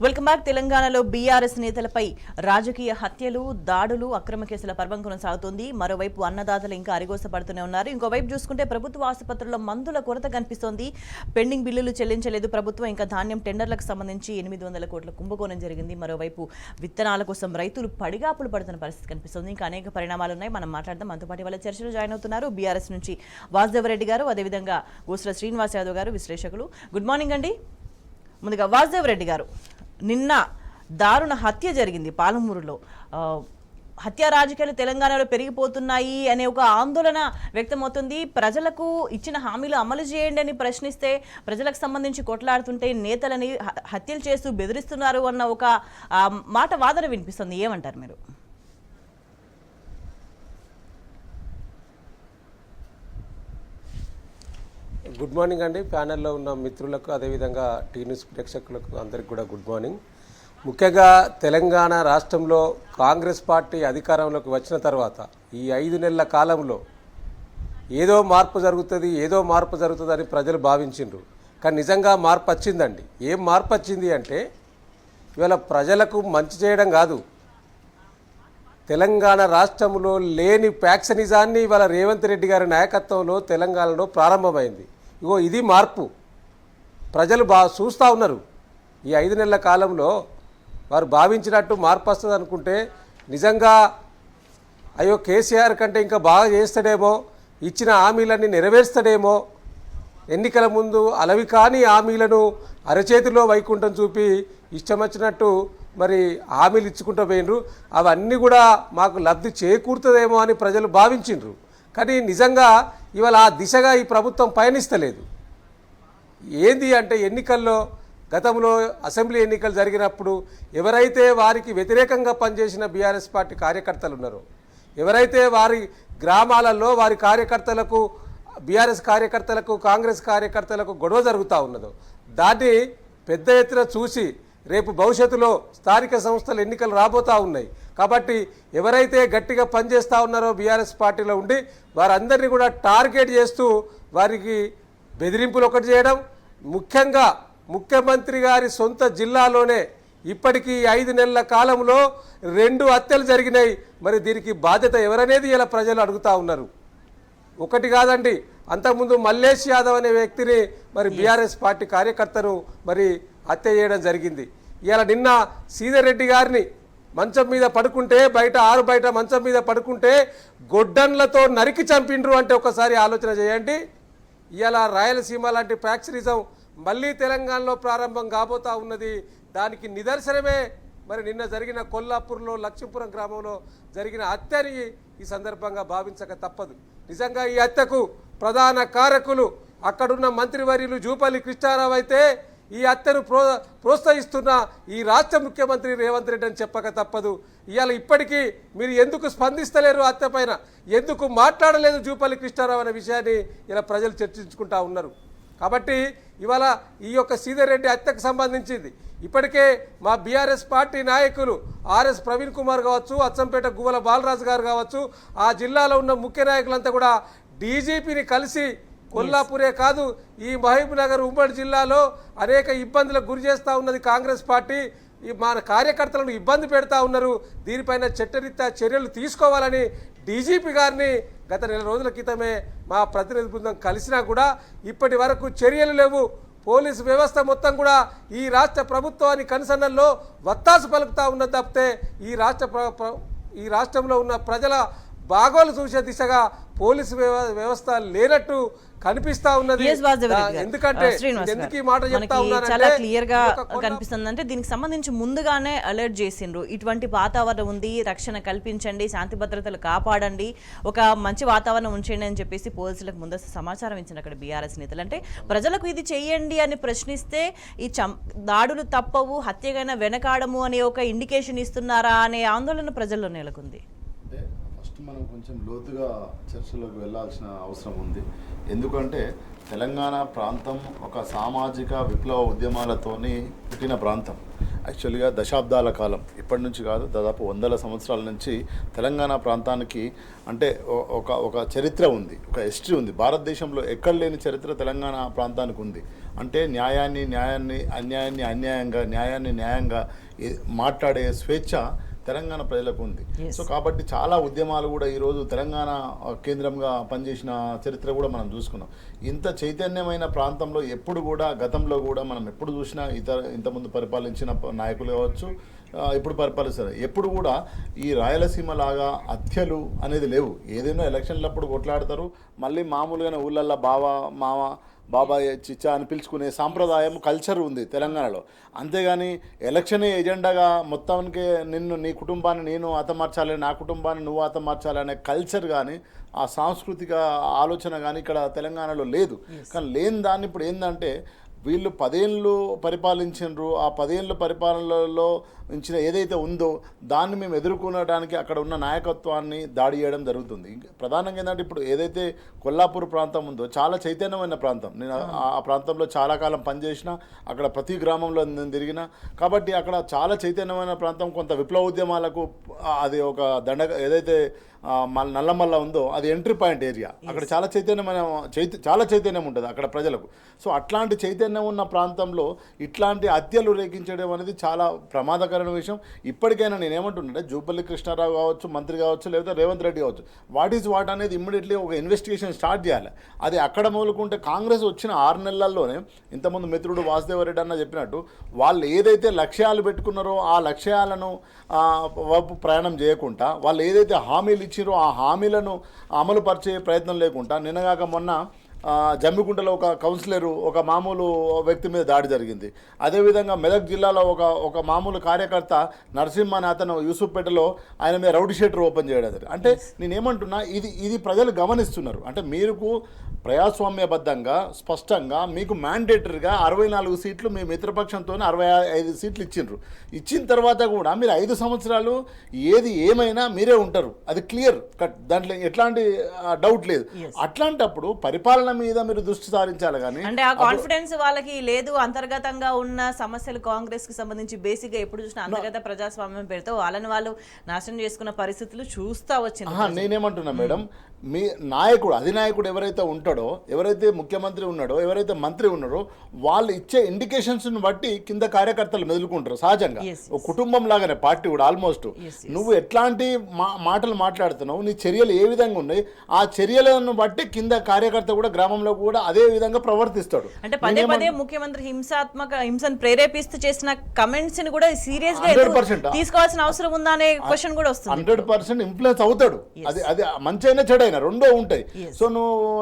Welcome back. తెలంగాణలో BRS నేతలపై రాజకీయ హత్యలు, దాడులు, అక్రమ కేసుల పర్వం కొనసాగుతోంది. మరోవైపు అన్నదాతలు ఇంకా అరిగోసపడుతూనే ఉన్నారు. ఇంకోవైపు చూసుకుంటే ప్రభుత్వ ఆసుపత్రుల్లో మందుల కొరత కనిపిస్తోంది. పెండింగ్ బిల్లులు చెల్లించలేదు ప్రభుత్వం. ఇంకా ధాన్యం టెండర్లకు సంబంధించి 800 కోట్ల కుంభకోణం జరిగింది. మరోవైపు విత్తనాల కోసం రైతులు పడిగాపులు పడుతున్న పరిస్థితి కనిపిస్తోంది. ఇంకా అనేక పరిణామాలు ఉన్నాయి, మనం మాట్లాడదాం. మనతో పాటు వాళ్ళ చర్చలు జాయిన్ అవుతున్నారు బీఆర్ఎస్ నుంచి వాసుదేవరెడ్డి గారు, అదేవిధంగా గోసుల శ్రీనివాస్ యాదవ్ గారు, విశ్లేషకులు. గుడ్ మార్నింగ్ అండి. ముందుగా వాసుదేవరెడ్డి గారు, నిన్న దారుణ హత్య జరిగింది పాలమూరులో. హత్య రాజకీయాలు తెలంగాణలో పెరిగిపోతున్నాయి అనే ఒక ఆందోళన వ్యక్తమవుతుంది. ప్రజలకు ఇచ్చిన హామీలు అమలు చేయండి అని ప్రశ్నిస్తే ప్రజలకు సంబంధించి కొట్లాడుతుంటే నేతలని హత్యలు చేస్తూ బెదిరిస్తున్నారు అన్న ఒక మాట వాదన వినిపిస్తుంది. ఏమంటారు మీరు? గుడ్ మార్నింగ్ అండి. ప్యానెల్లో ఉన్న మిత్రులకు, అదేవిధంగా టీ న్యూస్ ప్రేక్షకులకు అందరికీ కూడా గుడ్ మార్నింగ్. ముఖ్యంగా తెలంగాణ రాష్ట్రంలో కాంగ్రెస్ పార్టీ అధికారంలోకి వచ్చిన తర్వాత ఈ 5 నెలల కాలంలో ఏదో మార్పు జరుగుతుందని ప్రజలు భావించిండ్రు. కానీ నిజంగా మార్పు వచ్చిందండి. ఏం మార్పు వచ్చింది అంటే, ఇవాళ ప్రజలకు మంచి చేయడం కాదు, తెలంగాణ రాష్ట్రంలో లేని ప్యాక్సనిజాన్ని ఇవాళ రేవంత్ రెడ్డి గారి నాయకత్వంలో తెలంగాణలో ప్రారంభమైంది. ఇగో ఇది మార్పు. ప్రజలు చూస్తూ ఉన్నారు. ఈ 5 నెలల కాలంలో వారు భావించినట్టు మార్పు వస్తుంది అనుకుంటే నిజంగా అయ్యో కేసీఆర్ కంటే ఇంకా బాగా చేస్తాడేమో, ఇచ్చిన హామీలన్నీ నెరవేరుస్తాడేమో, ఎన్నికల ముందు అలవి కాని హామీలను అరచేతిలో వైకుంఠం చూపి ఇష్టం వచ్చినట్టు మరి హామీలు ఇచ్చుకుంటూ పోయినరు. అవన్నీ కూడా మాకు లబ్ధి చేకూరుతుందేమో అని ప్రజలు భావించిండ్రు. కానీ నిజంగా ఇవాళ ఆ దిశగా ఈ ప్రభుత్వం పయనిస్తలేదు. ఏంది అంటే, ఎన్నికల్లో గతంలో అసెంబ్లీ ఎన్నికలు జరిగినప్పుడు ఎవరైతే వారికి వ్యతిరేకంగా పనిచేసిన బీఆర్ఎస్ పార్టీ కార్యకర్తలు ఉన్నారో, ఎవరైతే వారి గ్రామాలలో వారి కార్యకర్తలకు, బీఆర్ఎస్ కార్యకర్తలకు, కాంగ్రెస్ కార్యకర్తలకు గొడవ జరుగుతూ ఉన్నదో దాన్ని పెద్ద ఎత్తున చూసి రేపు భవిష్యత్తులో స్థానిక సంస్థల ఎన్నికలు రాబోతూ ఉన్నాయి కాబట్టి ఎవరైతే గట్టిగా పనిచేస్తూ ఉన్నారో బీఆర్ఎస్ పార్టీలో ఉండి వారందరినీ కూడా టార్గెట్ చేస్తూ వారికి బెదిరింపులు ఒకటి చేయడం, ముఖ్యంగా ముఖ్యమంత్రి గారి సొంత జిల్లాలోనే ఇప్పటికీ 5 నెలల కాలంలో 2 హత్యలు జరిగినాయి. మరి దీనికి బాధ్యత ఎవరనేది ఇలా ప్రజలు అడుగుతూ ఉన్నారు. ఒకటి కాదండి, అంతకుముందు మల్లేష్ యాదవ్ అనే వ్యక్తిని మరి బీఆర్ఎస్ పార్టీ కార్యకర్తను మరి హత్య చేయడం జరిగింది. ఇలా నిన్న శ్రీధర్ రెడ్డి గారిని మంచం మీద పడుకుంటే బయట మంచం మీద పడుకుంటే గొడ్డన్లతో నరికి చంపిండ్రు అంటే ఒకసారి ఆలోచన చేయండి. ఇలా రాయలసీమ లాంటి ఫ్యాక్చరిజం మళ్ళీ తెలంగాణలో ప్రారంభం కాబోతా ఉన్నది. దానికి నిదర్శనమే మరి నిన్న జరిగిన కొల్లాపూర్లో లక్ష్మీపురం గ్రామంలో జరిగిన హత్యని ఈ సందర్భంగా భావించక తప్పదు. నిజంగా ఈ హత్యకు ప్రధాన కారకులు అక్కడున్న మంత్రివర్యులు జూపల్లి కృష్ణారావు అయితే ఈ హత్యను ప్రోత్సహిస్తున్న ఈ రాష్ట్ర ముఖ్యమంత్రి రేవంత్ రెడ్డి అని చెప్పక తప్పదు. ఇవాళ ఇప్పటికీ మీరు ఎందుకు స్పందిస్తలేరు, హత్య పైన ఎందుకు మాట్లాడలేదు జూపల్లి కృష్ణారావు అనే విషయాన్ని ఇలా ప్రజలు చర్చించుకుంటా ఉన్నారు. కాబట్టి ఇవాళ ఈ యొక్క శ్రీధర్ రెడ్డి హత్యకు సంబంధించింది ఇప్పటికే మా బీఆర్ఎస్ పార్టీ నాయకులు ఆర్ఎస్ ప్రవీణ్ కుమార్ కావచ్చు, అచ్చంపేట గువ్వల బాలరాజు గారు కావచ్చు, ఆ జిల్లాలో ఉన్న ముఖ్య నాయకులంతా కూడా డీజీపీని కలిసి కొల్లాపూరే కాదు ఈ మహబూబ్ నగర్ ఉమ్మడి జిల్లాలో అనేక ఇబ్బందులకు గురి చేస్తూ ఉన్నది కాంగ్రెస్ పార్టీ. మన కార్యకర్తలను ఇబ్బంది పెడతా ఉన్నారు, దీనిపైన చట్టరీత్యా చర్యలు తీసుకోవాలని డీజీపీ గారిని గత 4 రోజుల క్రితమే మా ప్రతినిధి బృందం కలిసినా కూడా ఇప్పటి వరకు చర్యలు లేవు. పోలీసు వ్యవస్థ మొత్తం కూడా ఈ రాష్ట్ర ప్రభుత్వాన్ని కనుసన్నల్లో వత్తాసు పలుకుతూ ఉన్నది తప్పితే ఈ రాష్ట్రంలో ఉన్న ప్రజల బాగోలు చూసే దిశగా పోలీసు వ్యవస్థ లేనట్టు కనిపిస్తా ఉన్నది. ఎందుకంటే చాలా క్లియర్ గా కనిపిస్తుంది. అంటే దీనికి సంబంధించి ముందుగానే అలర్ట్ చేసిండ్రు, ఇటువంటి వాతావరణం ఉంది, రక్షణ కల్పించండి, శాంతి భద్రతలు కాపాడండి, ఒక మంచి వాతావరణం ఉంచండి అని చెప్పేసి పోలీసులకు ముందస్తు సమాచారం ఇచ్చిన అక్కడ బీఆర్ఎస్ నేతలు. అంటే ప్రజలకు ఇది చేయండి అని ప్రశ్నిస్తే ఈ దాడులు తప్పవు, హత్యగైనా వెనకాడము అనే ఒక ఇండికేషన్ ఇస్తున్నారా అనే ఆందోళన ప్రజల్లో నెలకొంది. మనం కొంచెం లోతుగా చర్చలోకి వెళ్ళాల్సిన అవసరం ఉంది. ఎందుకంటే తెలంగాణ ప్రాంతం ఒక సామాజిక విప్లవ ఉద్యమాలతోని పుట్టిన ప్రాంతం. యాక్చువల్గా దశాబ్దాల కాలం ఇప్పటి నుంచి కాదు, దాదాపు 100 సంవత్సరాల నుంచి తెలంగాణ ప్రాంతానికి అంటే ఒక చరిత్ర ఉంది, ఒక హిస్టరీ ఉంది. భారతదేశంలో ఎక్కడ లేని చరిత్ర తెలంగాణ ప్రాంతానికి ఉంది. అంటే న్యాయాన్ని న్యాయంగా మాట్లాడే స్వేచ్ఛ తెలంగాణ ప్రజలకు ఉంది. సో కాబట్టి చాలా ఉద్యమాలు కూడా ఈరోజు తెలంగాణ కేంద్రంగా పనిచేసిన చరిత్ర కూడా మనం చూసుకున్నాం. ఇంత చైతన్యమైన ప్రాంతంలో ఎప్పుడు కూడా గతంలో కూడా మనం ఎప్పుడు చూసినా ఇంతకుముందు పరిపాలించిన నాయకులు కావచ్చు, ఇప్పుడు పరిపాలిస్తారు, ఎప్పుడు కూడా ఈ రాయలసీమ లాగా హత్యలు అనేది లేవు. ఏదైనా ఎలక్షన్లప్పుడు కొట్లాడతారు, మళ్ళీ మామూలుగానే ఊళ్ళల్లో మామ బాబాయ్ చిచ్చా అని పిలుచుకునే సాంప్రదాయం కల్చర్ ఉంది తెలంగాణలో. అంతేగాని ఎలక్షన్ ఎజెండాగా మొత్తానికి నీ కుటుంబాన్ని నేను హతమార్చాలి, నా కుటుంబాన్ని నువ్వు హతమార్చాలి అనే కల్చర్ కానీ ఆ సాంస్కృతిక ఆలోచన కానీ ఇక్కడ తెలంగాణలో లేదు. కానీ లేని దాన్ని ఇప్పుడు ఏంటంటే వీళ్ళు 10 ఏళ్ళు పరిపాలించారు. ఆ 10 ఏళ్ళ పరిపాలనలో ఇచ్చిన ఏదైతే ఉందో దాన్ని మేము ఎదుర్కొనడానికి అక్కడ ఉన్న నాయకత్వాన్ని దాడి చేయడం జరుగుతుంది. ప్రధానంగా ఏంటంటే ఇప్పుడు ఏదైతే కొల్లాపూర్ ప్రాంతం ఉందో చాలా చైతన్యమైన ప్రాంతం. నేను ఆ ప్రాంతంలో చాలా కాలం పనిచేసిన, అక్కడ ప్రతి గ్రామంలో నేను తిరిగిన, కాబట్టి అక్కడ చాలా చైతన్యమైన ప్రాంతం. కొంత విప్లవ ఉద్యమాలకు అది ఒక ఏదైతే నల్లమల్ల ఉందో అది ఎంట్రీ పాయింట్ ఏరియా. అక్కడ చాలా చైతన్యం ఉంటుంది అక్కడ ప్రజలకు. సో అట్లాంటి చైతన్యం ఉన్న ప్రాంతంలో ఇట్లాంటి హత్యలు రేగించడం అనేది చాలా ప్రమాదకరమైన విషయం. ఇప్పటికైనా నేనేమంటున్నానంటే జూపల్లి కృష్ణారావు కావచ్చు, మంత్రి కావచ్చు, లేకపోతే రేవంత్ రెడ్డి కావచ్చు, వాట్ అనేది ఇమ్మీడియట్లీ ఒక ఇన్వెస్టిగేషన్ స్టార్ట్ చేయాలి. అది అక్కడ మొదలుకుంటే కాంగ్రెస్ వచ్చిన 6 నెలల్లోనే ఇంతకుముందు మిత్రుడు వాసుదేవరెడ్డి అన్న చెప్పినట్టు వాళ్ళు ఏదైతే లక్ష్యాలు పెట్టుకున్నారో ఆ లక్ష్యాలను వైపు ప్రయాణం చేయకుండా, వాళ్ళు ఏదైతే హామీలు ఇచ్చిరో ఆ హామీలను అమలు పరిచే ప్రయత్నం లేకుండా, నిన్నగాక మొన్న జమ్మికుంటలో ఒక కౌన్సిలరు ఒక మామూలు వ్యక్తి మీద దాడి జరిగింది. అదేవిధంగా మెదక్ జిల్లాలో ఒక మామూలు కార్యకర్త నరసింహ అని అతను యూసుఫ్పేటలో ఆయన మీద రౌడీ షీటర్ ఓపెన్ చేయడం జరిగింది. అంటే నేనేమంటున్నా, ఇది ప్రజలు గమనిస్తున్నారు. అంటే మీకు ప్రజాస్వామ్యబద్ధంగా స్పష్టంగా మీకు మ్యాండేటరీగా 64 సీట్లు మీ మిత్రపక్షంతో 65 సీట్లు ఇచ్చిన తర్వాత కూడా మీరు 5 సంవత్సరాలు ఏది ఏమైనా మీరే ఉంటారు. అది క్లియర్ కట్, దాంట్లో ఎట్లాంటి డౌట్ లేదు. అట్లాంటప్పుడు పరిపాలన మీద మీరు దృష్టి సారించాలి. కానీ అంటే ఆ కాన్ఫిడెన్స్ వాళ్ళకి లేదు. అంతర్గతంగా ఉన్న సమస్యలు కాంగ్రెస్ కి సంబంధించి బేసిక్ గా ఎప్పుడు చూసినా అంతర్గత ప్రజాస్వామ్యం పేరుతో వాళ్ళని వాళ్ళు నాశనం చేసుకున్న పరిస్థితులు చూస్తా వచ్చింది. నేనేమంటున్నా మేడం, మీ అధినాయకుడు ఎవరైతే ఉంటాడో, ఎవరైతే ముఖ్యమంత్రి ఉన్నాడో, ఎవరైతే మంత్రి ఉన్నారో, వాళ్ళు ఇచ్చే ఇండికేషన్స్ బట్టి కింద కార్యకర్తలు మెదులుకుంటారు సహజంగా. ఒక కుటుంబం లాగానే పార్టీ కూడా ఆల్మోస్ట్. నువ్వు ఎట్లాంటి మాటలు మాట్లాడుతున్నావు, నీ చర్యలు ఏ విధంగా ఉన్నాయి, ఆ చర్యలను బట్టి కింద కార్యకర్త కూడా గ్రామంలో కూడా అదే విధంగా ప్రవర్తిస్తాడు. అంటే పదే పదే ముఖ్యమంత్రి హింసను ప్రేరేపిస్తూ చేసిన కమెంట్స్ ని కూడా సీరియస్ గా తీసుకోవాల్సిన అవసరం ఉందా అనే క్వశ్చన్ కూడా వస్తుంది. 100% ఇన్ఫ్లుయెన్స్ అవుతాడు. అది మంచైనా చెడైనా రెండో ఉంటాయి. సో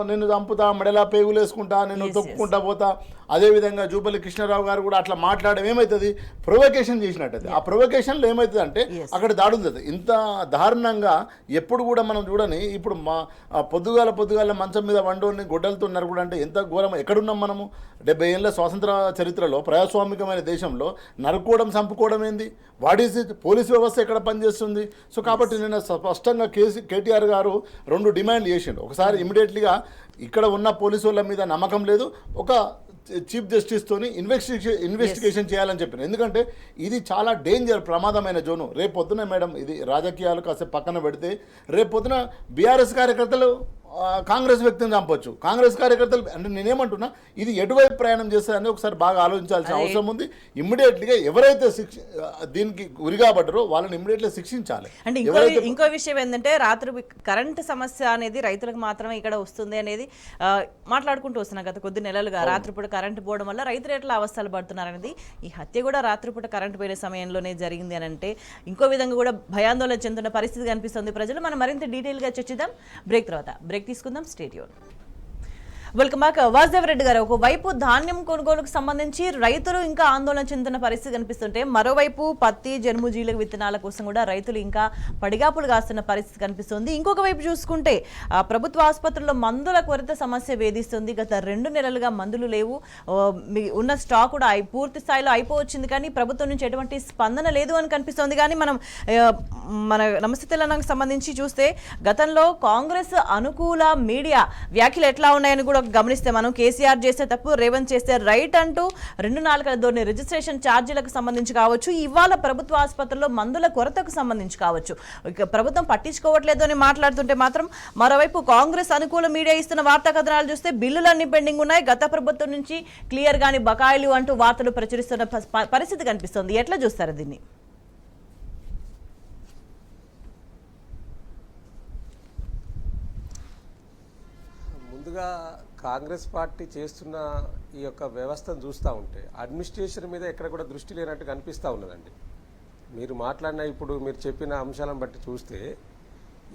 నిన్ను చంపుతా, మెడలా పేగులు వేసుకుంటా, నిన్ను తొక్కుకుంటా పోతా. అదేవిధంగా జూపల్లి కృష్ణారావు గారు కూడా అట్లా మాట్లాడడం ఏమవుతుంది, ప్రొవొకేషన్ చేసినట్టు. ఆ ప్రొవొకేషన్లో ఏమవుతుంది అంటే అక్కడ దాడుంది. ఇంత దారుణంగా ఎప్పుడు కూడా మనం చూడని, ఇప్పుడు పొద్దుగాల మంచం మీద వండోని గొడ్డలతో నరుకుడు అంటే ఎంత ఘోరం. ఎక్కడున్నాం మనము? 70 ఏళ్ళ స్వాతంత్ర చరిత్రలో ప్రజాస్వామికమైన దేశంలో నరుకోవడం, చంపుకోవడం ఏంది? What is it? పోలీస్ వ్యవస్థ ఎక్కడ పనిచేస్తుంది? సో కాబట్టి నేను స్పష్టంగా కేటీఆర్ గారు 2 డిమాండ్ చేసిండు. ఒకసారి ఇమీడియట్లీగా ఇక్కడ ఉన్న పోలీసు వాళ్ళ మీద నమ్మకం లేదు, ఒక చీఫ్ జస్టిస్తోని ఇన్వెస్టిగేషన్ చేయాలని చెప్పిన. ఎందుకంటే ఇది చాలా డేంజర్, ప్రమాదమైన జోను. రేపొద్దున మేడం, ఇది రాజకీయాలు కాసేపు పక్కన పెడితే, రేపొద్దున బీఆర్ఎస్ కార్యకర్తలు కాంగ్రెస్ వ్యక్తిని చంపొచ్చు. కాంగ్రెస్ కార్యకర్తలు అంటే నేనేమంటున్నా, ఇది ఎటువైపు ప్రయాణం చేస్తారని ఒకసారి బాగా ఆలోచించాల్సిన అవసరం ఉంది. ఇమ్మీడియట్లీగా ఎవరైతే దీనికి గురిగాబడ్డారో వాళ్ళని ఇమ్మీడియట్లీ శిక్షించాలి. అంటే ఇంకో విషయం ఏంటంటే, రాత్రి కరెంటు సమస్య అనేది రైతులకు మాత్రమే ఇక్కడ వస్తుంది అనేది మాట్లాడుకుంటూ వస్తున్నాం గత కొద్ది నెలలుగా. రాత్రిపూట కరెంటు పోవడం వల్ల రైతులు ఎట్లా అవస్థలు పడుతున్నారు అనేది, ఈ హత్య కూడా రాత్రిపూట కరెంటు పోయిన సమయంలోనే జరిగింది అని అంటే ఇంకో విధంగా కూడా భయాందోళన చెందుతున్న పరిస్థితి కనిపిస్తుంది ప్రజలు. మనం మరింత డీటెయిల్గా చర్చిద్దాం బ్రేక్ తర్వాత. బ్రేక్ తీసుకుందాం, stay tune. Welcome back. Vasudeva Reddy గారు, ఒకవైపు ధాన్యం కొనుగోలుకు సంబంధించి రైతులు ఇంకా ఆందోళన చెందుతున్న పరిస్థితి కనిపిస్తుంటే, మరోవైపు పత్తి, జనుముజీల విత్తనాల కోసం కూడా రైతులు ఇంకా పడిగాపులు కాస్తున్న పరిస్థితి కనిపిస్తుంది. ఇంకొక వైపు చూసుకుంటే ప్రభుత్వ ఆసుపత్రుల్లో మందుల కొరత సమస్య వేధిస్తుంది. గత 2 నెలలుగా మందులు లేవు. ఉన్న స్టాక్ కూడా పూర్తి స్థాయిలో అయిపోవచ్చింది, కానీ ప్రభుత్వం నుంచి ఎటువంటి స్పందన లేదు అని కనిపిస్తుంది. కానీ మన నమస్తే తెలంగాణకు సంబంధించి చూస్తే, గతంలో కాంగ్రెస్ అనుకూల మీడియా వ్యాఖ్యలు ఎట్లా ఉన్నాయని కూడా కూడా గమనిస్తే మనం కేసీఆర్ చేస్తే తప్పు, రేవంత్ చేస్తే రైట్ అంటూ 2 నాలుకల ధోరణి రిజిస్ట్రేషన్ ఛార్జీలకు సంబంధించి కావచ్చు, ఇవాళ ప్రభుత్వ ఆసుపత్రుల్లో మందుల కొరతకు సంబంధించి కావచ్చు, ప్రభుత్వం పట్టించుకోవట్లేదు అని మాట్లాడుతుంటే మాత్రం మరోవైపు కాంగ్రెస్ అనుకూల మీడియా ఇస్తున్న వార్తా కథనాలు చూస్తే బిల్లులన్నీ పెండింగ్ ఉన్నాయి, గత ప్రభుత్వం నుంచి క్లియర్ గాని బకాయిలు అంటూ వార్తలు ప్రచురిస్తున్న పరిస్థితి కనిపిస్తుంది. ఎట్లా చూస్తారు దీన్ని? ముందుగా కాంగ్రెస్ పార్టీ చేస్తున్న ఈ యొక్క వ్యవస్థను చూస్తూ ఉంటే అడ్మినిస్ట్రేషన్ మీద ఎక్కడ కూడా దృష్టి లేనట్టు కనిపిస్తూ ఉన్నదండి. మీరు మాట్లాడిన ఇప్పుడు మీరు చెప్పిన అంశాలను బట్టి చూస్తే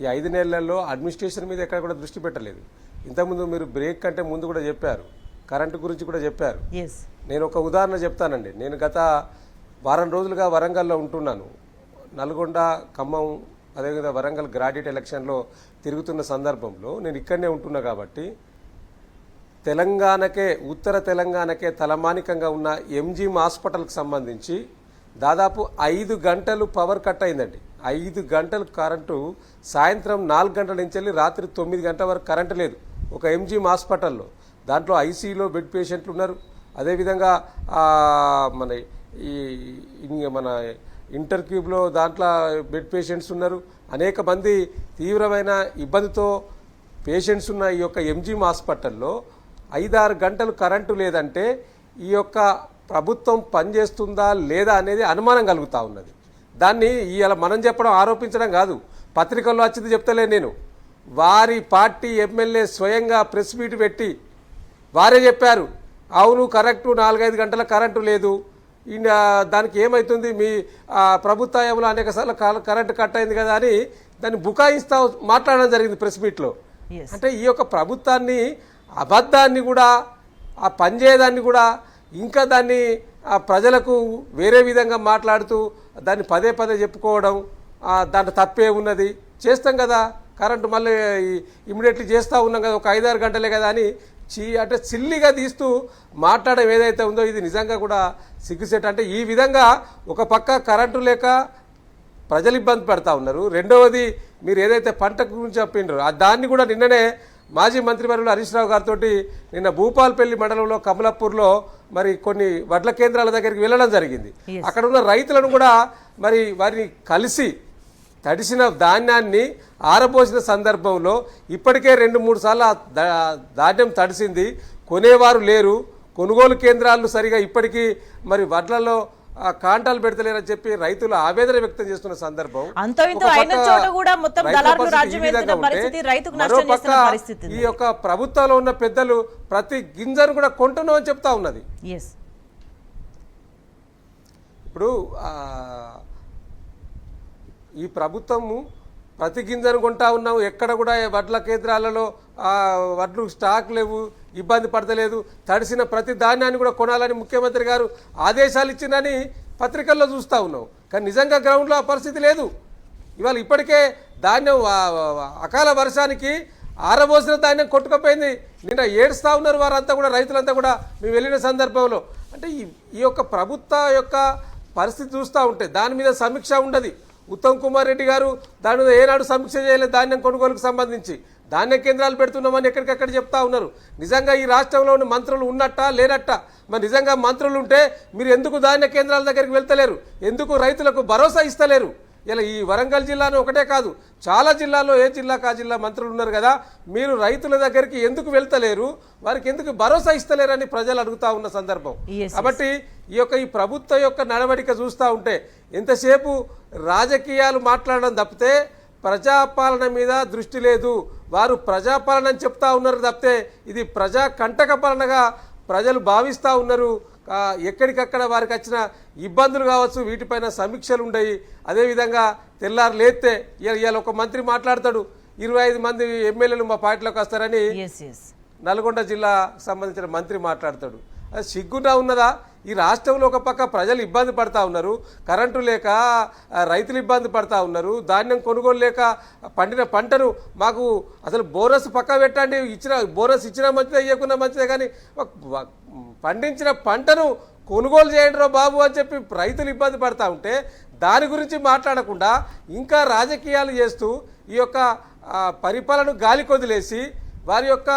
ఈ 5 నెలల్లో అడ్మినిస్ట్రేషన్ మీద ఎక్కడ కూడా దృష్టి పెట్టలేదు. ఇంతకుముందు మీరు బ్రేక్ కంటే ముందు కూడా చెప్పారు, కరెంటు గురించి కూడా చెప్పారు. నేను ఒక ఉదాహరణ చెప్తానండి. నేను గత వారం రోజులుగా వరంగల్లో ఉంటున్నాను. నల్గొండ, ఖమ్మం, అదేవిధంగా వరంగల్ గ్రాడ్యుయేట్ ఎలక్షన్లో తిరుగుతున్న సందర్భంలో నేను ఇక్కడనే ఉంటున్నా కాబట్టి తెలంగాణకే, ఉత్తర తెలంగాణకే తలమానికంగా ఉన్న ఎంజీఎం హాస్పిటల్కి సంబంధించి దాదాపు 5 గంటలు పవర్ కట్ అయిందండి. 5 గంటలు కరెంటు, సాయంత్రం 4 గంటల నుంచి వెళ్ళి రాత్రి 9 గంటల వరకు కరెంటు లేదు ఒక ఎంజీఎం హాస్పిటల్లో. దాంట్లో ఐసీయూలో బెడ్ పేషెంట్లు ఉన్నారు, అదేవిధంగా మన ఇంటర్ క్యూబ్లో దాంట్లో బెడ్ పేషెంట్స్ ఉన్నారు. అనేక మంది తీవ్రమైన ఇబ్బందితో పేషెంట్స్ ఉన్న ఈ యొక్క ఎంజీఎం హాస్పిటల్లో 5-6 గంటలు కరెంటు లేదంటే ఈ యొక్క ప్రభుత్వం పనిచేస్తుందా లేదా అనేది అనుమానం కలుగుతూ ఉన్నది. దాన్ని ఇవాళ మనం చెప్పడం, ఆరోపించడం కాదు, పత్రికల్లో వచ్చింది చెప్తలే నేను. వారి పార్టీ ఎమ్మెల్యే స్వయంగా ప్రెస్ మీట్ పెట్టి వారే చెప్పారు, అవును కరెక్టు 4-5 గంటల కరెంటు లేదు, దానికి ఏమవుతుంది, మీ ప్రభుత్వంలో అనేక సార్లు కరెంటు కట్ అయింది కదా అని దాన్ని బుకాయిస్తా మాట్లాడడం జరిగింది ప్రెస్ మీట్లో. అంటే ఈ యొక్క ప్రభుత్వాన్ని, అబద్ధాన్ని కూడా, ఆ పనిచేయదాన్ని కూడా, ఇంకా దాన్ని ప్రజలకు వేరే విధంగా మాట్లాడుతూ దాన్ని పదే పదే చెప్పుకోవడం, దాంట్లో తప్పే ఉన్నది, చేస్తాం కదా కరెంటు మళ్ళీ ఇమీడియట్లీ చేస్తూ ఉన్నాం కదా, ఒక 5-6 గంటలే కదా అని అంటే సిల్లిగా తీస్తూ మాట్లాడడం ఏదైతే ఉందో ఇది నిజంగా కూడా సిగ్గుసేట. అంటే ఈ విధంగా ఒక పక్క కరెంటు లేక ప్రజలు ఇబ్బంది పడతా ఉన్నారు, రెండవది మీరు ఏదైతే పంట గురించి చెప్పిండ్రో దాన్ని కూడా నిన్ననే మాజీ మంత్రివర్యులు హరీష్ రావు గారితో నిన్న భూపాల్పల్లి మండలంలో కమలాపూర్లో మరి కొన్ని వడ్ల కేంద్రాల దగ్గరికి వెళ్ళడం జరిగింది. అక్కడ ఉన్న రైతులను కూడా మరి వారిని కలిసి తడిసిన ధాన్యాన్ని ఆరబోసిన సందర్భంలో ఇప్పటికే 2-3 సార్లు ధాన్యం తడిసింది, కొనేవారు లేరు, కొనుగోలు కేంద్రాలు సరిగా ఇప్పటికీ మరి వడ్లలో కాంటాలు పెడతలేరని చెప్పి రైతులు ఆవేదన వ్యక్తం చేస్తున్న సందర్భం. ఈ యొక్క ప్రభుత్వంలో ఉన్న పెద్దలు ప్రతి గింజను కూడా కొంటున్నాం అని చెప్తా ఉన్నది. ఇప్పుడు ఈ ప్రభుత్వము ప్రతి గింజను కొంటా ఉన్నాము, ఎక్కడ కూడా వడ్ల కేంద్రాలలో వడ్లు స్టాక్ లేవు, ఇబ్బంది పడతలేదు, తడిసిన ప్రతి ధాన్యాన్ని కూడా కొనాలని ముఖ్యమంత్రి గారు ఆదేశాలు ఇచ్చిందని పత్రికల్లో చూస్తూ ఉన్నాం. కానీ నిజంగా గ్రౌండ్లో ఆ పరిస్థితి లేదు. ఇవాళ ఇప్పటికే ధాన్యం అకాల వర్షానికి ఆరబోసిన ధాన్యం కొట్టుకుపోయింది. నిన్న ఏడుస్తూ ఉన్నారు వారంతా కూడా, రైతులంతా కూడా మేము వెళ్ళిన సందర్భంలో. అంటే ఈ యొక్క ప్రభుత్వ యొక్క పరిస్థితి చూస్తూ ఉంటే దాని మీద సమీక్ష ఉండదు. ఉత్తమ్ కుమార్ రెడ్డి గారు దాని మీద ఏనాడు సమీక్ష చేయలేదు. ధాన్యం కొనుగోలుకు సంబంధించి ధాన్య కేంద్రాలు పెడుతున్నామని ఎక్కడికక్కడ చెప్తా ఉన్నారు. నిజంగా ఈ రాష్ట్రంలో ఉన్న మంత్రులు ఉన్నట్టా లేనట్టా? మరి నిజంగా మంత్రులు ఉంటే మీరు ఎందుకు ధాన్య కేంద్రాల దగ్గరికి వెళ్తలేరు? ఎందుకు రైతులకు భరోసా ఇస్తలేరు? ఇలా ఈ వరంగల్ జిల్లాను ఒకటే కాదు, చాలా జిల్లాల్లో ఏ జిల్లాకు ఆ జిల్లా మంత్రులు ఉన్నారు కదా, మీరు రైతుల దగ్గరికి ఎందుకు వెళ్తలేరు, వారికి ఎందుకు భరోసా ఇస్తలేరని ప్రజలు అడుగుతా ఉన్న సందర్భం. కాబట్టి ఈ ప్రభుత్వం యొక్క నడవడిక చూస్తూ ఉంటే ఎంతసేపు రాజకీయాలు మాట్లాడడం తప్పితే ప్రజాపాలన మీద దృష్టి లేదు. వారు ప్రజాపాలన అని చెప్తా ఉన్నారు తప్పితే ఇది ప్రజా కంటక పాలనగా ప్రజలు భావిస్తూ ఉన్నారు. ఎక్కడికక్కడ వారికి వచ్చిన ఇబ్బందులు కావచ్చు, వీటిపైన సమీక్షలు ఉండయి. అదేవిధంగా తెల్లారు లేస్తే ఇవాళ ఒక మంత్రి మాట్లాడతాడు, 25 మంది ఎమ్మెల్యేలు మా పార్టీలోకి వస్తారని నల్గొండ జిల్లా సంబంధించిన మంత్రి మాట్లాడతాడు. అది సిగ్గుగా ఉన్నదా? ఈ రాష్ట్రంలో ఒక పక్క ప్రజలు ఇబ్బంది పడతా ఉన్నారు, కరెంటు లేక రైతులు ఇబ్బంది పడతా ఉన్నారు, ధాన్యం కొనుగోలు లేక పండిన పంటను మాకు అసలు బోనస్ పక్క పెట్టండి, బోనస్ ఇచ్చినా మంచిదే, ఇవ్వకున్నా మంచిదే, కానీ పండించిన పంటను కొనుగోలు చేయండి బాబు అని చెప్పి రైతులు ఇబ్బంది పడతా ఉంటే దాని గురించి మాట్లాడకుండా ఇంకా రాజకీయాలు చేస్తూ ఈ యొక్క పరిపాలన గాలి కొదిలేసి వారి యొక్క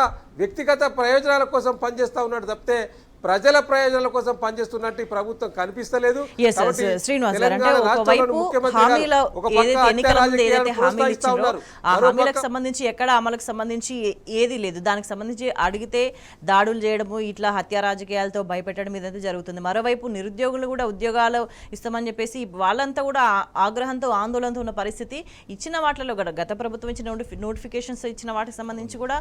వ్యక్తిగత ప్రయోజనాల కోసం పనిచేస్తూ ఉన్నాడు తప్పితే ప్రజల ప్రయోజనాల కోసం పనిచేస్తున్నట్టు ఈ ప్రభుత్వం కనిపిస్తలేదు. Yes, yes, శ్రీనివాస్ గారు, అంటే ఒకవైపు హామీలో ఏదైతే ఎన్నికల ముందు ఏదైతే హామీలు ఇచ్చారో ఆ హామీలకు సంబంధించి ఎక్కడ అమలుకు సంబంధించి ఏది లేదు. దానికి సంబంధించి అడిగితే దాడులు చేయడము, ఇట్లా హత్య రాజకీయాలతో భయపెట్టడం ఇదంతా జరుగుతుంది. మరోవైపు నిరుద్యోగులు కూడా ఉద్యోగాలు ఇస్తామని చెప్పేసి వాళ్ళంతా కూడా ఆగ్రహంతో ఆందోళనతో ఉన్న పరిస్థితి. ఇచ్చిన వాటిలో కూడా గత ప్రభుత్వం ఇచ్చిన నోటిఫికేషన్స్ ఇచ్చిన వాటికి సంబంధించి కూడా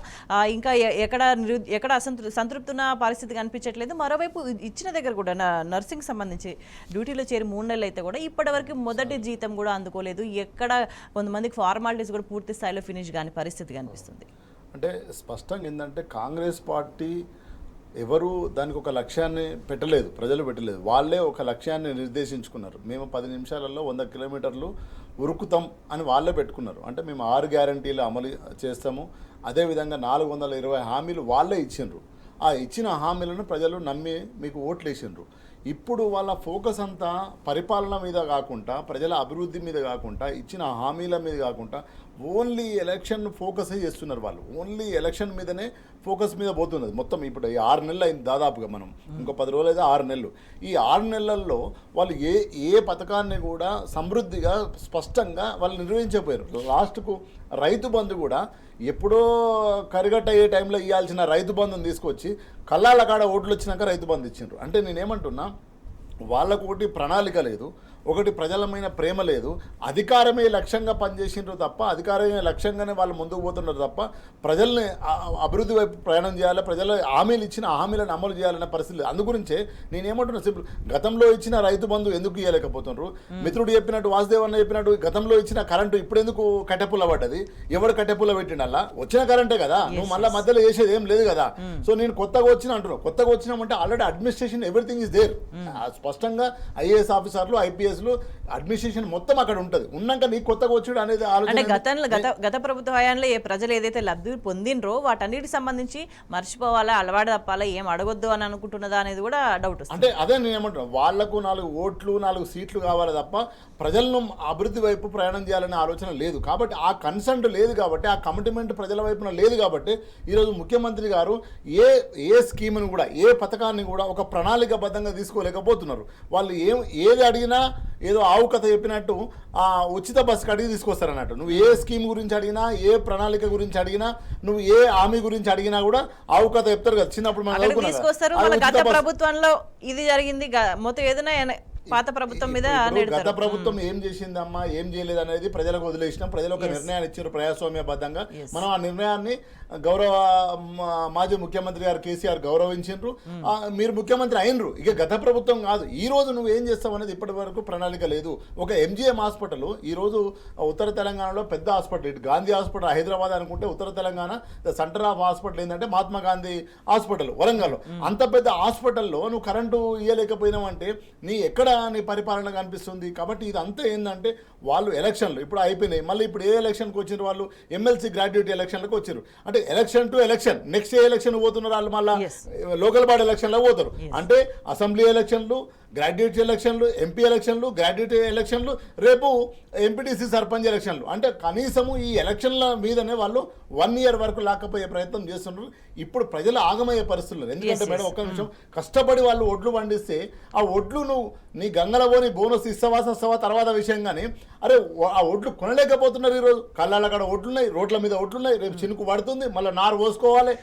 ఇంకా ఎక్కడ సంతృప్తి ఉన్న పరిస్థితి కనిపించట్లేదు. మరోవైపు ఇచ్చిన దగ్గర కూడా నర్సింగ్ సంబంధించి డ్యూటీలో చేరి 3 నెలలు అయితే కూడా ఇప్పటివరకు మొదటి జీతం కూడా అందుకోలేదు. ఎక్కడ కొంతమందికి ఫార్మాలిటీస్ కూడా పూర్తి స్థాయిలో ఫినిష్ కాని పరిస్థితి కనిపిస్తుంది. అంటే స్పష్టంగా ఏంటంటే కాంగ్రెస్ పార్టీ ఎవరు దానికి ఒక లక్ష్యాన్ని పెట్టలేదు, ప్రజలు పెట్టలేదు, వాళ్ళే ఒక లక్ష్యాన్ని నిర్దేశించుకున్నారు. మేము 10 నిమిషాలలో 100 కిలోమీటర్లు ఉరుకుతాం అని వాళ్ళే పెట్టుకున్నారు. అంటే మేము 6 గ్యారంటీలు అమలు చేస్తాము, అదేవిధంగా 420 హామీలు వాళ్ళే ఇచ్చిండ్రు. ఆ ఇచ్చిన హామీలను ప్రజలు నమ్మి మీకు ఓట్లు వేసిండ్రు. ఇప్పుడు వాళ్ళ ఫోకస్ అంతా పరిపాలన మీద కాకుండా, ప్రజల అభివృద్ధి మీద కాకుండా, ఇచ్చిన హామీల మీద కాకుండా ఓన్లీ ఎలక్షన్ ఫోకస్ చేస్తున్నారు. వాళ్ళు ఓన్లీ ఎలక్షన్ మీదనే ఫోకస్ మీద పోతున్నది మొత్తం. ఇప్పుడు ఈ 6 నెలలు అయింది దాదాపుగా, మనం ఇంకో 10 రోజులు అయితే 6 నెలలు. ఈ 6 నెలల్లో వాళ్ళు ఏ పథకాన్ని కూడా సమృద్ధిగా స్పష్టంగా వాళ్ళు నిర్వహించకపోయారు. లాస్ట్కు రైతు బంధు కూడా ఎప్పుడో కరిగట్ట అయ్యే టైంలో ఇవ్వాల్సిన రైతు బంధుని తీసుకొచ్చి కళ్ళాల కాడ ఓట్లు వచ్చినాక రైతు బంధు ఇచ్చిండ్రు. అంటే నేనేమంటున్నా, వాళ్ళకు ఒకటి ప్రణాళిక లేదు, ఒకటి ప్రజలమైన ప్రేమ లేదు, అధికారమే లక్ష్యంగా పనిచేసిండ్రు తప్ప, అధికారమే లక్ష్యంగానే వాళ్ళు ముందుకు పోతున్నారు తప్ప ప్రజల్ని అభివృద్ధి వైపు ప్రయాణం చేయాలి, ప్రజల హామీలు ఇచ్చిన హామీలను అమలు చేయాలనే పరిస్థితి లేదు. అందుగురించే నేనేమంటున్నా, సింపుల్, గతంలో ఇచ్చిన రైతు బంధు ఎందుకు ఇవ్వలేకపోతున్నారు? మిత్రుడు చెప్పినట్టు, వాసుదేవ్ అన్న చెప్పినట్టు, గతంలో ఇచ్చిన కరెంటు ఇప్పుడు ఎందుకు కట్టెపుల్ల పడ్డది? ఎవడు కట్టెపుల్ల పెట్టిండల్లా? వచ్చిన కరెంటే కదా, నువ్వు మళ్ళీ మధ్యలో చేసేది ఏం లేదు కదా. సో నేను కొత్తగా వచ్చిన అంటున్నావు, కొత్తగా వచ్చినామంటే already administration everything is there. స్పష్టంగా ఐఏఎస్ ఆఫీసర్లు, ఐపీఎస్ అడ్మినిస్ట్రేషన్ మొత్తం అక్కడ ఉంటది. ఉన్నాక నీకు కొత్తగా వచ్చాడు అనేది ఆలోచన. గత ప్రభుత్వ హయాంలో ఏ ప్రజలు ఏదైతే లబ్ధి పొందినరో వాటన్నిటికి సంబంధించి మర్చిపోవాలా, అలవాటు తప్పాలా, ఏం అడగొద్దు అని అనుకుంటున్నదా అనేది కూడా డౌట్ వస్తుంది. అంటే అదే నేను ఏమంటున్నాను, వాళ్లకు 4 ఓట్లు 4 సీట్లు కావాలి తప్ప ప్రజలను అభివృద్ధి వైపు ప్రయాణం చేయాలనే ఆలోచన లేదు. కాబట్టి ఆ కన్సెంట్ లేదు, కాబట్టి ఆ కమిట్మెంట్ ప్రజల వైపున లేదు. కాబట్టి ఈరోజు ముఖ్యమంత్రి గారు ఏ స్కీమ్ను కూడా, ఏ పథకాన్ని కూడా ఒక ప్రణాళికబద్ధంగా తీసుకోలేకపోతున్నారు. వాళ్ళు ఏది అడిగినా ఏదో ఆవు కథ చెప్పినట్టు ఆ ఉచిత బస్సుకి అడిగి తీసుకొస్తారన్నట్టు. నువ్వు ఏ స్కీమ్ గురించి అడిగినా, ఏ ప్రణాళిక గురించి అడిగినా, నువ్వు ఏ హామీ గురించి అడిగినా కూడా ఆవు కథ చెప్తారు కదా. చిన్నప్పుడు మనం తీసుకొస్తారు. గత ప్రభుత్వంలో ఇది జరిగింది, మొత్తం ఏదైనా పాత ప్రభుత్వం మీద గత ప్రభుత్వం ఏం చేసిందమ్మా, ఏం చేయలేదు అనేది ప్రజలకు వదిలేసినాం. ప్రజలు ఒక నిర్ణయాన్ని ఇచ్చారు ప్రజాస్వామ్యబద్ధంగా. మనం ఆ నిర్ణయాన్ని గౌరవ మాజీ ముఖ్యమంత్రి గారు కేసీఆర్ గౌరవించారు. మీరు ముఖ్యమంత్రి అయినరు, ఇక గత ప్రభుత్వం కాదు. ఈ రోజు నువ్వు ఏం చేస్తావు అనేది ఇప్పటి వరకు ప్రణాళిక లేదు. ఒక ఎంజీఎం హాస్పిటల్ ఈరోజు ఉత్తర తెలంగాణలో పెద్ద హాస్పిటల్, ఇటు గాంధీ హాస్పిటల్ హైదరాబాద్ అనుకుంటే, ఉత్తర తెలంగాణ సెంటర్ ఆఫ్ హాస్పిటల్ ఏంటంటే మహాత్మా గాంధీ హాస్పిటల్ వరంగల్లో. అంత పెద్ద హాస్పిటల్లో నువ్వు కరెంటు ఇవ్వలేకపోయినావు అంటే నీ పరిపాలన కనిపిస్తుంది. కాబట్టి ఇదంతా ఏంటంటే వాళ్ళు ఎలక్షన్లు ఇప్పుడు అయిపోయినాయి, మళ్ళీ ఇప్పుడు ఏ ఎలక్షన్కి వచ్చిన వాళ్ళు ఎమ్మెల్సీ గ్రాడ్యుయేట్ ఎలక్షన్లకు వచ్చారు. అంటే election to election, next A election పోతున్నారు వాళ్ళు, మళ్ళీ లోకల్ బాడీ ఎలక్షన్లో పోతారు. అంటే అసెంబ్లీ ఎలక్షన్లు, గ్రాడ్యుయేట్ ఎలక్షన్లు, ఎంపీ ఎలక్షన్లు, గ్రాడ్యుయేట్ ఎలక్షన్లు, రేపు ఎంపీటీసీ సర్పంచ్ ఎలక్షన్లు. అంటే కనీసము ఈ ఎలక్షన్ల మీదనే వాళ్ళు 1 ఇయర్ వరకు లాక్కపోయే ప్రయత్నం చేస్తున్నారు. ఇప్పుడు ప్రజలు ఆగమయ్యే పరిస్థితులు. ఎందుకంటే మేడం ఒక్క నిమిషం, కష్టపడి వాళ్ళు ఒడ్లు పండిస్తే ఆ ఒడ్లు నువ్వు నీ గంగలబోని బోనస్ ఇస్తావా తర్వాత విషయం. కానీ అరే ఆ ఒడ్లు కొనలేకపోతున్నారు. ఈరోజు కళ్ళ కాడ ఒడ్లున్నాయి, రోడ్ల మీద ఒడ్లున్నాయి, రేపు చినుకు పడుతుంది, మళ్ళీ నారు పోసుకోవాలి.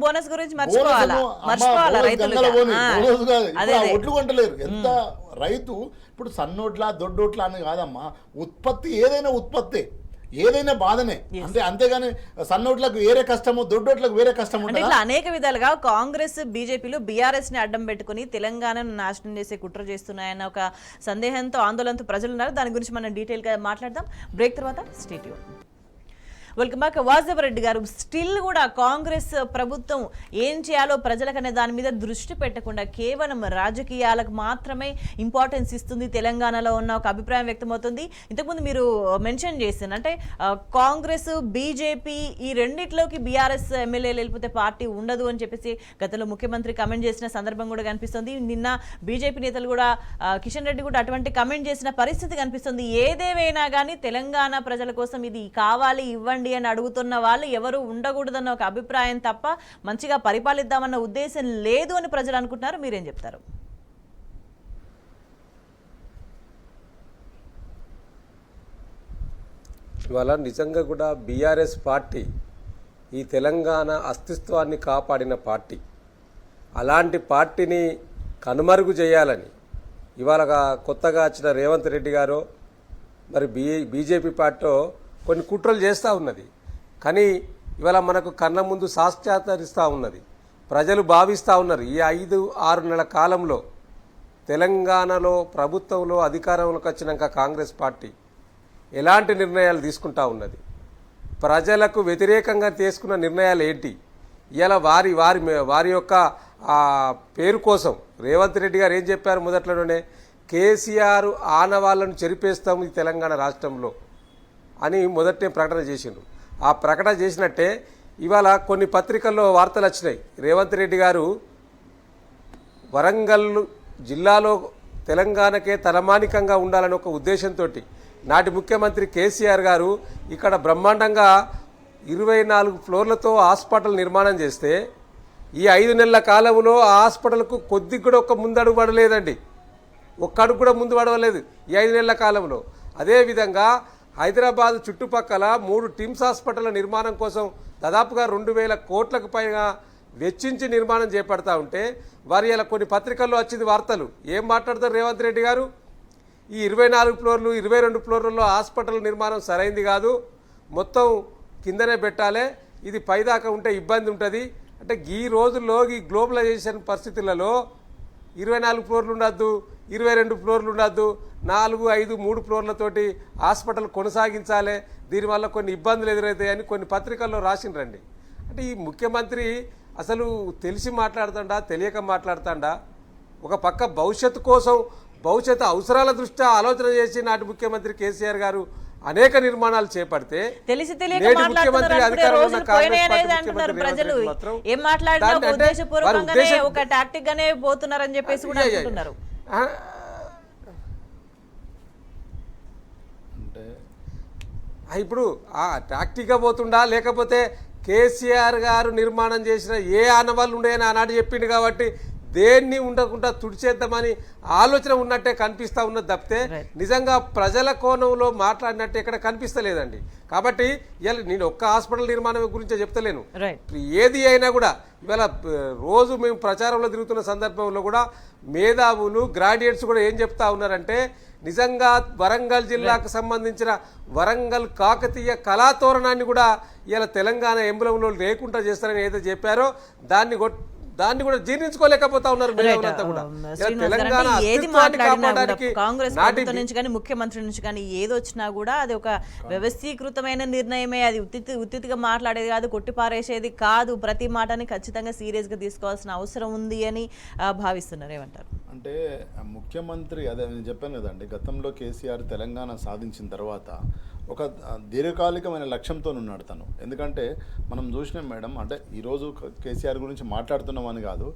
బోనస్ గురించి ఒడ్లు కొంటలేరు. ఎంత రైతు ఇప్పుడు సన్నోట్ల దొడ్డోట్ల అని కాదమ్మా, ఉత్పత్తి ఏదైనా ఉత్పత్తి, ఏదైనా బాధనే. అంటే అంతేగాని సన్నోట్లకు వేరే కష్టము, దొడ్డోట్లకు వేరే కష్టం ఉంటుంది. ఇట్లా అనేక విధాలుగా కాంగ్రెస్, బీజేపీలు బీఆర్ఎస్ ని అడ్డం పెట్టుకుని తెలంగాణను నాశనం చేసే కుట్ర చేస్తున్నాయన్న ఒక సందేహంతో, ఆందోళనతో ప్రజలు ఉన్నారు. దాని గురించి మనం డీటెయిల్ గా మాట్లాడదాం బ్రేక్ తర్వాత. Stay tune. Welcome back. Vasudev Reddy గారు, స్టిల్ కూడా కాంగ్రెస్ ప్రభుత్వం ఏం చేయాలో ప్రజలకనే దాని మీద దృష్టి పెట్టకుండా కేవలం రాజకీయాలకు మాత్రమే ఇంపార్టెన్స్ ఇస్తుంది తెలంగాణలో ఉన్న ఒక అభిప్రాయం వ్యక్తమవుతుంది. ఇంతకుముందు మీరు మెన్షన్ చేసిన అంటే కాంగ్రెస్, బీజేపీ ఈ రెండిట్లోకి బీఆర్ఎస్ ఎమ్మెల్యేలు వెళ్ళిపోతే పార్టీ ఉండదు అని చెప్పేసి గతంలో ముఖ్యమంత్రి కమెంట్ చేసిన సందర్భం కూడా కనిపిస్తుంది. నిన్న బీజేపీ నేతలు కూడా, కిషన్ రెడ్డి కూడా అటువంటి కమెంట్ చేసిన పరిస్థితి కనిపిస్తుంది. ఏదేమైనా కానీ తెలంగాణ ప్రజల కోసం ఇది కావాలి, ఇవ్వండి కానివ్వండి అని అడుగుతున్న వాళ్ళు ఎవరు ఉండకూడదన్న ఒక అభిప్రాయం తప్ప మంచిగా పరిపాలిద్దామన్న ఉద్దేశం లేదు అని ప్రజలు అనుకుంటున్నారు. మీరేం చెప్తారు? ఇవాళ నిజంగా కూడా బీఆర్ఎస్ పార్టీ ఈ తెలంగాణ అస్తిత్వాన్ని కాపాడిన పార్టీ. అలాంటి పార్టీని కనుమరుగు చేయాలని ఇవాళ కొత్తగా వచ్చిన రేవంత్ రెడ్డి గారు మరి బీజేపీ పార్టీ కొన్ని కుట్రలు చేస్తూ ఉన్నది. కానీ ఇవాళ మనకు కళ్ళ ముందు సాక్షాత్కరిస్తూ ఉన్నది. ప్రజలు భావిస్తూ ఉన్నారు ఈ 5-6 నెలల కాలంలో తెలంగాణలో ప్రభుత్వంలో అధికారంలోకి వచ్చినాక కాంగ్రెస్ పార్టీ ఎలాంటి నిర్ణయాలు తీసుకుంటా ఉన్నది, ప్రజలకు వ్యతిరేకంగా తీసుకున్న నిర్ణయాలు ఏంటి. ఇలా వారి యొక్క పేరు కోసం రేవంత్ రెడ్డి గారు ఏం చెప్పారు మొదట్లోనే, కేసీఆర్ ఆనవాళ్లను చెరిపేస్తాం ఈ తెలంగాణ రాష్ట్రంలో అని మొదటే ప్రకటన చేసిండ్రు. ఆ ప్రకటన చేసినట్టే ఇవాళ కొన్ని పత్రికల్లో వార్తలు వచ్చినాయి. రేవంత్ రెడ్డి గారు వరంగల్ జిల్లాలో తెలంగాణకే తలమానికంగా ఉండాలని ఒక ఉద్దేశంతో నాటి ముఖ్యమంత్రి కేసీఆర్ గారు ఇక్కడ బ్రహ్మాండంగా 24 ఫ్లోర్లతో హాస్పిటల్ నిర్మాణం చేస్తే ఈ 5 నెలల కాలంలో ఆ హాస్పిటల్కు కొద్దిగా కూడా ఒక ముందడుగు పడలేదండి. ఒక్క అడుగు కూడా ముందు పడవలేదు ఈ 5 నెలల కాలంలో. అదేవిధంగా హైదరాబాద్ చుట్టుపక్కల 3 టిమ్స్ హాస్పిటల్ నిర్మాణం కోసం దాదాపుగా 2000 కోట్లకు పైగా వెచ్చించి నిర్మాణం చేపడతా ఉంటే వారి ఇలా కొన్ని పత్రికల్లో వచ్చింది వార్తలు. ఏం మాట్లాడతారు రేవంత్ రెడ్డి గారు, ఈ 24 ఫ్లోర్లు 22 ఫ్లోర్లలో హాస్పిటల్ నిర్మాణం సరైంది కాదు, మొత్తం కిందనే పెట్టాలి, ఇది పైదాకా ఉంటే ఇబ్బంది ఉంటుంది. అంటే ఈ రోజుల్లో ఈ గ్లోబలైజేషన్ పరిస్థితులలో 24 ఫ్లోర్లు ఉండద్దు, 22 ఫ్లోర్లు ఉండద్దు, 4, 5, 3 ఫ్లోర్లతోటి హాస్పిటల్ కొనసాగించాలి, దీనివల్ల కొన్ని ఇబ్బందులు ఎదురవుతాయని కొన్ని పత్రికల్లో రాసిండ్రండి. అంటే ఈ ముఖ్యమంత్రి అసలు తెలిసి మాట్లాడుతాడా తెలియక మాట్లాడుతాడా? ఒక పక్క భవిష్యత్తు కోసం భవిష్యత్తు అవసరాల దృష్ట్యా ఆలోచన చేసి నాటి ముఖ్యమంత్రి కేసీఆర్ గారు అనేక నిర్మాణాలు చేపడితే తెలిసి తెలియక ప్రజలు ఏం మాట్లాడినా ఉద్దేశపూర్వకంగానే ఒక టాక్టిక్ గానే పోతున్నారని చెప్పేసి కూడా అనుకుంటున్నారు. ఇప్పుడు ఆ టాక్టిక్గా పోతుండా లేకపోతే కేసీఆర్ గారు నిర్మాణం చేసిన ఏ ఆనవాళ్ళు ఉండేయని ఆనాడు చెప్పిండు కాబట్టి దేన్ని ఉండకుండా తుడిచేద్దామని ఆలోచన ఉన్నట్టే కనిపిస్తూ ఉన్నది తప్పితే నిజంగా ప్రజల కోణంలో మాట్లాడినట్టు ఎక్కడ కనిపిస్తలేదండి. కాబట్టి ఇవాళ నేను ఒక్క హాస్పిటల్ నిర్మాణం గురించే చెప్తలేను, ఏది అయినా కూడా ఇవాళ రోజు మేము ప్రచారంలో తిరుగుతున్న సందర్భంలో కూడా మేధావులు గ్రాడ్యుయేట్స్ కూడా ఏం చెప్తా ఉన్నారంటే నిజంగా వరంగల్ జిల్లాకు సంబంధించిన వరంగల్ కాకతీయ కళాతోరణాన్ని కూడా ఇలా తెలంగాణ ఎంబలంలో లేకుండా చేస్తారని ఏదైతే చెప్పారో దాన్ని కూడా జీర్ణించుకోలేకపోతా ఉన్నారు. కాంగ్రెస్ ప్రభుత్వం నుంచి కానీ ముఖ్యమంత్రి నుంచి కానీ ఏది వచ్చినా కూడా అది ఒక వ్యవస్థీకృతమైన నిర్ణయమే, అది ఉత్తిగా మాట్లాడేది కాదు, కొట్టిపారేసేది కాదు. ప్రతి మాటని ఖచ్చితంగా సీరియస్ గా తీసుకోవాల్సిన అవసరం ఉంది అని భావిస్తున్నారు. ఏమంటారు? అంటే ముఖ్యమంత్రి అదే నేను చెప్పాను కదండి, గతంలో కేసీఆర్ తెలంగాణ సాధించిన తర్వాత ఒక దీర్ఘకాలికమైన లక్ష్యంతో ఉన్నాడు తను. ఎందుకంటే మనం చూసినాం మేడం, అంటే ఈరోజు కేసీఆర్ గురించి మాట్లాడుతున్నామని కాదు,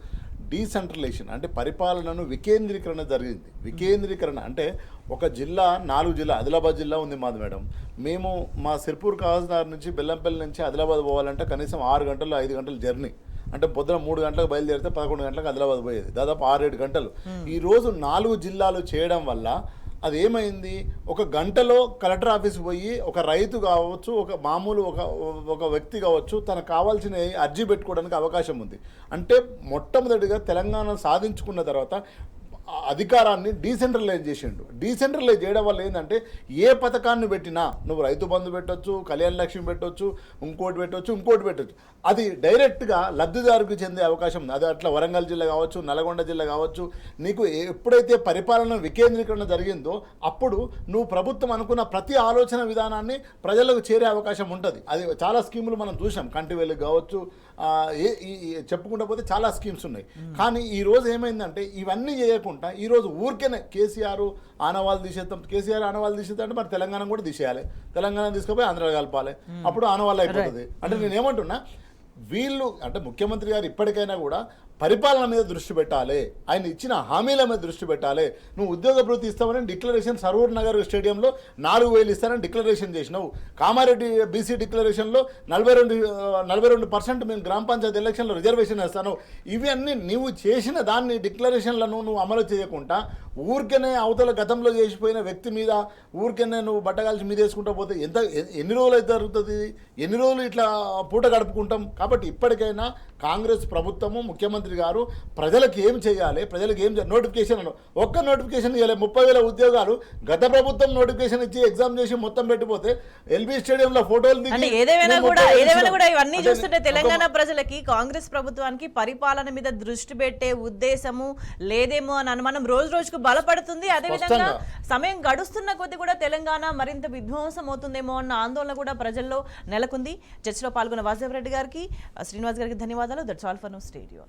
డీసెంట్రలైజేషన్ అంటే పరిపాలనను వికేంద్రీకరణ జరిగింది. వికేంద్రీకరణ అంటే ఒక జిల్లా 4 జిల్లా, ఆదిలాబాద్ జిల్లా ఉంది మాది మేడం. మేము మా సిర్పూర్ కాజ్నార్ నుంచి బెల్లంపల్లి నుంచి ఆదిలాబాద్ పోవాలంటే కనీసం 6 గంటలు 5 గంటల జర్నీ. అంటే పొద్దున 3 గంటలకు బయలుదేరితే 11 గంటలకు ఆదిలాబాద్ పోయేది, దాదాపు 6-7 గంటలు. ఈరోజు 4 జిల్లాలు చేయడం వల్ల అది ఏమైంది, ఒక గంటలో కలెక్టర్ ఆఫీస్ పోయి ఒక రైతు కావచ్చు, ఒక మామూలు ఒక వ్యక్తి కావచ్చు, తనకు కావాల్సిన అర్జీ పెట్టుకోవడానికి అవకాశం ఉంది. అంటే మొట్టమొదటిగా తెలంగాణ సాధించుకున్న తర్వాత అధికారాన్ని డీసెంట్రలైజ్ చేసిండు. డీసెంట్రలైజ్ చేయడం వల్ల ఏంటంటే ఏ పథకాన్ని పెట్టినా నువ్వు రైతు బంధు పెట్టొచ్చు, కళ్యాణ లక్ష్మి పెట్టొచ్చు, ఇంకోటి పెట్టొచ్చు, అది డైరెక్ట్గా లబ్ధిదారుకి చెందే అవకాశం ఉంది. అది అట్లా వరంగల్ జిల్లా కావచ్చు, నల్గొండ జిల్లా కావచ్చు, నీకు ఎప్పుడైతే పరిపాలన వికేంద్రీకరణ జరిగిందో అప్పుడు నువ్వు ప్రభుత్వం అనుకున్న ప్రతి ఆలోచన విధానాన్ని ప్రజలకు చేరే అవకాశం ఉంటుంది. అది చాలా స్కీములు మనం చూసాం, కంటి వెలుగు కావచ్చు, చెప్పుకుంటూ పోతే చాలా స్కీమ్స్ ఉన్నాయి. కానీ ఈరోజు ఏమైందంటే ఇవన్నీ చేయకుండా ఈరోజు ఊరికేనే కేసీఆర్ ఆనవాళ్ళు తీసేద్దాం అంటే మరి తెలంగాణ కూడా తీసేయాలి, తెలంగాణ తీసుకుపోయి ఆంధ్ర కలపాలి, అప్పుడు ఆనవాళ్ళు అయిపోతుంది. అంటే నేనేమంటున్నా, వీళ్ళు అంటే ముఖ్యమంత్రి గారు ఇప్పటికైనా కూడా పరిపాలన మీద దృష్టి పెట్టాలి, ఆయన ఇచ్చిన హామీల మీద దృష్టి పెట్టాలి. నువ్వు ఉద్యోగ భృతి ఇస్తామని డిక్లరేషన్ సరూర్ నగర్ స్టేడియంలో 4,000 ఇస్తానని డిక్లరేషన్ చేసినావు. కామారెడ్డి బీసీ డిక్లరేషన్లో 42% మేము గ్రామ పంచాయతీ ఎలక్షన్లో రిజర్వేషన్ వేస్తాను. ఇవన్నీ నువ్వు చేసిన దాన్ని డిక్లరేషన్లను నువ్వు అమలు చేయకుండా ఊరికనే అవతల గతంలో చేసిపోయిన వ్యక్తి మీద ఊరికనే నువ్వు బట్టగాల్చి మీద వేసుకుంటా పోతే ఎన్ని రోజులు అయితే జరుగుతుంది? ఎన్ని రోజులు ఇట్లా పూట గడుపుకుంటాం? కాబట్టి ఇప్పటికైనా కాంగ్రెస్ ప్రభుత్వము, ముఖ్యమంత్రి గారు ప్రజలకు ఏం చేయాలి, ప్రజలకు ఏం నోటిఫికేషన్ ఒక్క నోటిఫికేషన్ ఇవ్వాలి. 30,000 ఉద్యోగాలు గత ప్రభుత్వం నోటిఫికేషన్ ఇచ్చి ఎగ్జామ్ చేసి మొత్తం పెట్టిపోతే ఎల్బీ స్టేడియంలో ఫోటోలు అంటే ఏదేమైనా కూడా ఇవన్నీ చూస్తుంటే తెలంగాణ ప్రజలకి కాంగ్రెస్ ప్రభుత్వానికి పరిపాలన మీద దృష్టి పెట్టే ఉద్దేశము లేదేమో అని అనుమానం రోజు రోజుకు బలపడుతుంది. అదేవిధంగా సమయం గడుస్తున్న కొద్దీ కూడా తెలంగాణ మరింత విధ్వంసం అవుతుందేమో అన్న ఆందోళన కూడా ప్రజల్లో నెలకొంది. చర్చలో పాల్గొన్న వాసుదేవరెడ్డి గారికి, శ్రీనివాస్ గారికి ధన్యవాదాలు. That's all for now. స్టేడియో.